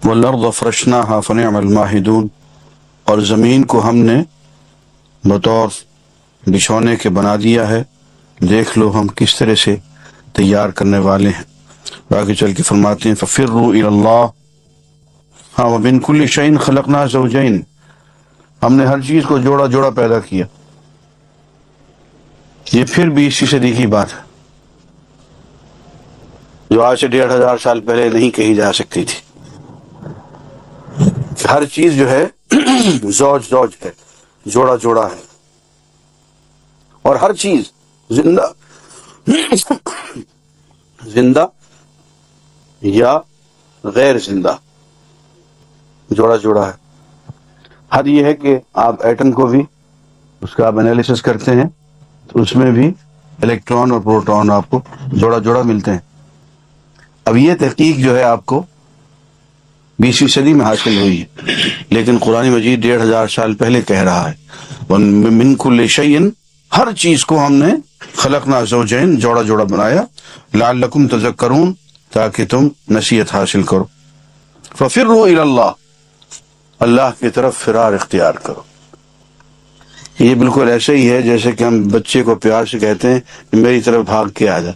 والارض فرشناها فنعم الماہدون، اور زمین کو ہم نے بطور بچھونے کے بنا دیا ہے، دیکھ لو ہم کس طرح سے تیار کرنے والے ہیں۔ باقی چل کے فرماتے ہیں ففروا الی اللہ، ہاں ومن کل شیء خلقنا زوجین، ہم نے ہر چیز کو جوڑا جوڑا پیدا کیا۔ یہ پھر 20ویں صدی کی بات ہے جو آج سے 1500 سال پہلے نہیں کہی جا سکتی تھی۔ ہر چیز جو ہے زوج زوج ہے، جوڑا جوڑا ہے، اور ہر چیز زندہ زندہ یا غیر زندہ جوڑا جوڑا ہے۔ حد یہ ہے کہ آپ ایٹم کو بھی اس کا آپ انالیسس کرتے ہیں تو اس میں بھی الیکٹران اور پروٹون آپ کو جوڑا جوڑا ملتے ہیں۔ اب یہ تحقیق جو ہے آپ کو 20ویں صدی میں حاصل ہوئی ہے، لیکن قرآن مجید 1500 سال پہلے کہہ رہا ہے وَمِن كُلِّ شَيْءٍ، ہر چیز کو ہم نے خلقنا زوجین جوڑا جوڑا بنایا، لعلکم تذکرون، تاکہ تم نصیحت حاصل کرو۔ ففروا الی اللہ، اللہ کی طرف فرار اختیار کرو۔ یہ بالکل ایسے ہی ہے جیسے کہ ہم بچے کو پیار سے کہتے ہیں کہ میری طرف بھاگ کے آ جا۔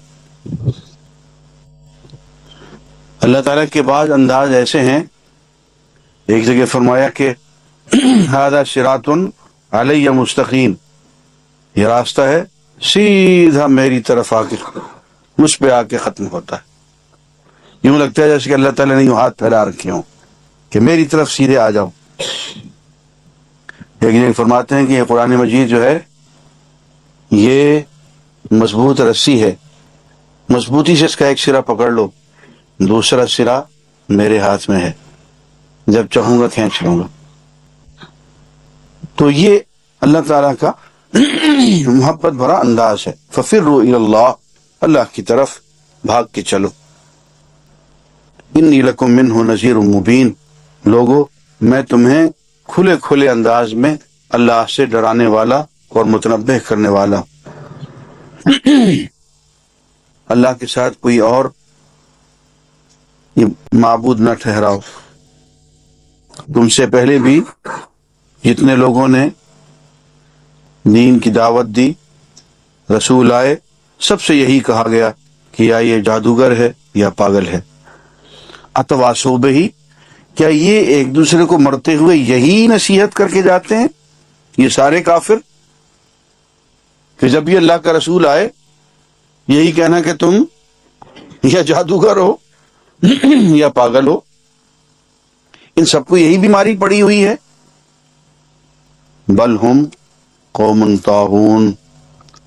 اللہ تعالیٰ کے بعض انداز ایسے ہیں، ایک جگہ فرمایا کہ ھذا صراط علی مستقیم، یہ راستہ ہے سیدھا میری طرف آ کے مجھ پہ آ کے ختم ہوتا ہے۔ یوں لگتا ہے جیسے کہ اللہ تعالیٰ نے یوں ہاتھ پھیلا رکھے ہوں کہ میری طرف سیدھے آ جاؤ۔ ایک جگہ فرماتے ہیں کہ یہ قرآن مجید جو ہے یہ مضبوط رسی ہے، مضبوطی سے اس کا ایک سرا پکڑ لو، دوسرا سرا میرے ہاتھ میں ہے، جب چاہوں گا کھینچ لوں گا۔ تو یہ اللہ تعالیٰ کا محبت بھرا انداز ہے۔ ففروا الی اللہ، اللہ کی طرف بھاگ کے چلو۔ انی لکم منہ نذیر مبین، لوگو میں تمہیں کھلے کھلے انداز میں اللہ سے ڈرانے والا اور متنبہ کرنے والا۔ اللہ کے ساتھ کوئی اور یہ معبود نہ ٹھہراؤ۔ تم سے پہلے بھی جتنے لوگوں نے دین کی دعوت دی، رسول آئے، سب سے یہی کہا گیا کہ یا یہ جادوگر ہے یا پاگل ہے۔ اتواصوا بہ، کیا یہ ایک دوسرے کو مرتے ہوئے یہی نصیحت کر کے جاتے ہیں یہ سارے کافر، کہ جب بھی اللہ کا رسول آئے یہی کہنا کہ تم یا جادوگر ہو یا پاگل ہو؟ ان سب کو یہی بیماری پڑی ہوئی ہے۔ بل ہم قوم طاغون،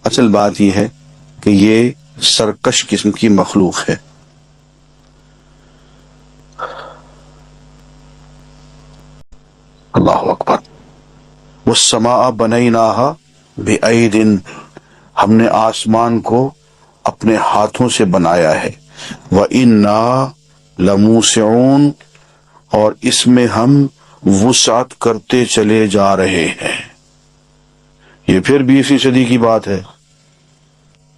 اصل بات یہ ہے کہ یہ سرکش قسم کی مخلوق ہے۔ اللہ اکبر۔ والسماء بنیناها بأید، ہم نے آسمان کو اپنے ہاتھوں سے بنایا ہے۔ وَإِنَّا لَمُوسِعُونَ، اور اس میں ہم وسعت کرتے چلے جا رہے ہیں۔ یہ پھر 20ویں صدی کی بات ہے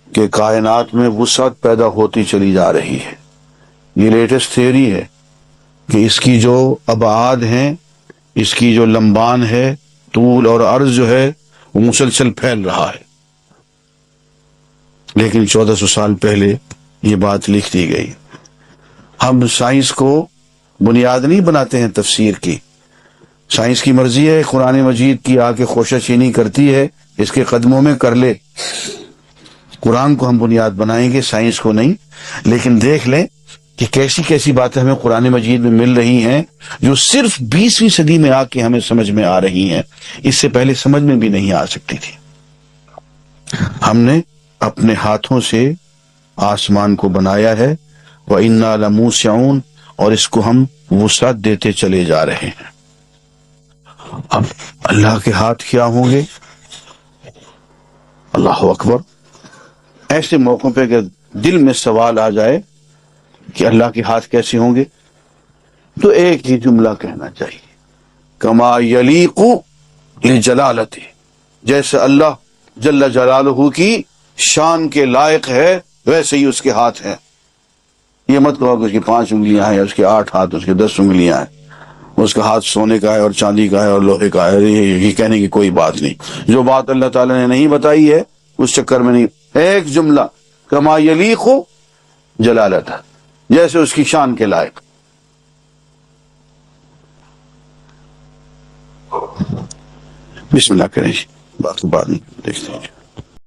کہ کائنات میں وسعت پیدا ہوتی چلی جا رہی ہے۔ یہ لیٹسٹ تھیوری ہے کہ اس کی جو ابعاد ہیں، اس کی جو لمبان ہے، طول اور عرض جو ہے وہ مسلسل پھیل رہا ہے، لیکن 1400 سال پہلے یہ بات لکھ دی گئی۔ ہم سائنس کو بنیاد نہیں بناتے ہیں تفسیر کی، سائنس کی مرضی ہے، قرآن مجید کی آ کے خوشہ چینی کرتی ہے، اس کے قدموں میں کر لے۔ قرآن کو ہم بنیاد بنائیں گے، سائنس کو نہیں۔ لیکن دیکھ لیں کہ کیسی کیسی باتیں ہمیں قرآن مجید میں مل رہی ہیں جو صرف 20ویں صدی میں آ کے ہمیں سمجھ میں آ رہی ہیں، اس سے پہلے سمجھ میں بھی نہیں آ سکتی تھی۔ ہم نے اپنے ہاتھوں سے آسمان کو بنایا ہے، وَإِنَّا لَمُوسِعُونَ، اور اس کو ہم وسعت دیتے چلے جا رہے ہیں۔ اب اللہ کے ہاتھ کیا ہوں گے؟ اللہ اکبر۔ ایسے موقعوں پہ اگر دل میں سوال آ جائے کہ اللہ کے ہاتھ کیسے ہوں گے تو ایک ہی جملہ کہنا چاہیے، کما یلیق لجلالتہ، جیسے اللہ جل جلالہ کی شان کے لائق ہے ویسے ہی اس کے ہاتھ ہیں۔ یہ مت کہو کہ اس کی 5 انگلیاں ہیں، اس کے 8 ہاتھ، اس کے 10 انگلیاں ہیں، اس کا ہاتھ سونے کا ہے اور چاندی کا ہے اور لوہے کا ہے، یہ کہنے کی کوئی بات نہیں. جو بات اللہ تعالیٰ نے نہیں بتائی ہے اس چکر میں نہیں. ایک جملہ کما یلیق جلالتہ، جیسے اس کی شان کے لائق. بسم اللہ کریں جی، باقی بعد میں دیکھتے ہیں.